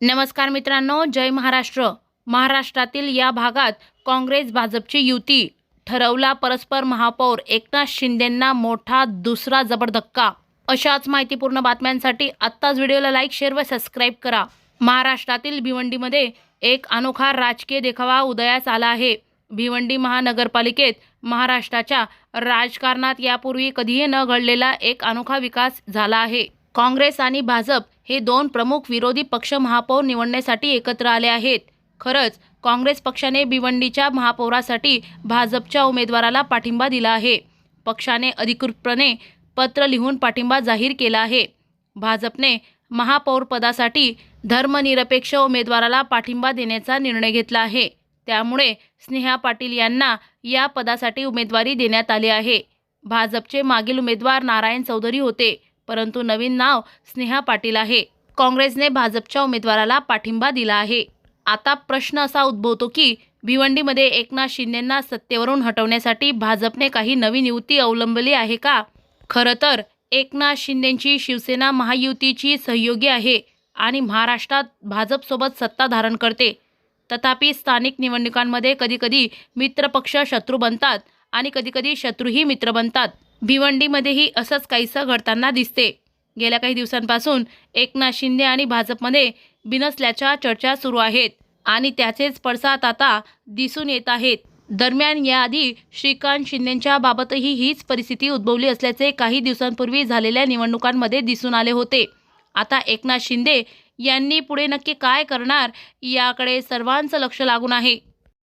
नमस्कार मित्रांनो, जय महाराष्ट्र। महाराष्ट्रातील या भागात काँग्रेस भाजपची युती ठरवला परस्पर महापौर एकनाथ शिंदेंना मोठा दुसरा जबर धक्का। अशाच माहितीपूर्ण बातम्यांसाठी आत्ताच व्हिडिओला लाईक, शेअर व सबस्क्राईब करा। महाराष्ट्रातील भिवंडीमध्ये एक अनोखा राजकीय देखावा उदयास आला आहे। भिवंडी महानगरपालिकेत महाराष्ट्राच्या राजकारणात यापूर्वी कधीही न घडलेला एक अनोखा विकास झाला आहे। काँग्रेस आणि भाजप हे दोन प्रमुख विरोधी पक्ष महापौर निवडण्यासाठी एकत्र आले आहेत। खरंच काँग्रेस पक्षाने भिवंडीच्या महापौरासाठी भाजपच्या उमेदवाराला पाठिंबा दिला आहे। पक्षाने अधिकृतपणे पत्र लिहून पाठिंबा जाहीर केला आहे। भाजपने महापौर पदासाठी धर्मनिरपेक्ष उमेदवाराला पाठिंबा देण्याचा निर्णय घेतला आहे। त्यामुळे स्नेहा पाटील यांना या पदासाठी उमेदवारी देण्यात आली आहे। भाजपचे मागील उमेदवार नारायण चौधरी होते, परंतु नवीन नाव स्नेहा पाटील आहे। काँग्रेसने भाजपच्या उमेदवाराला पाठिंबा दिला आहे। आता प्रश्न असा उद्भवतो की भिवंडीमध्ये एकनाथ शिंदेंना सत्तेवरून हटवण्यासाठी भाजपने काही नवीन युती अवलंबली आहे का? खरं तर एकनाथ शिंदेंची शिवसेना महायुतीची सहयोगी आहे आणि महाराष्ट्रात भाजपसोबत सत्ता धारण करते। तथापि स्थानिक निवडणुकांमध्ये कधीकधी मित्रपक्ष शत्रू बनतात आणि कधीकधी शत्रूही मित्र बनतात। भिवंडीमध्येही असंच काहीसं घडताना दिसते। गेल्या काही दिवसांपासून एकनाथ शिंदे आणि भाजपमध्ये बिनसल्याच्या चर्चा सुरू आहेत आणि त्याचेच पडसाद आता दिसून येत आहेत। दरम्यान याआधी श्रीकांत शिंदेंच्या बाबतही हीच परिस्थिती उद्भवली असल्याचे काही दिवसांपूर्वी झालेल्या निवडणुकांमध्ये दिसून आले होते। आता एकनाथ शिंदे यांनी पुढे नक्की काय करणार याकडे सर्वांचं लक्ष लागून आहे।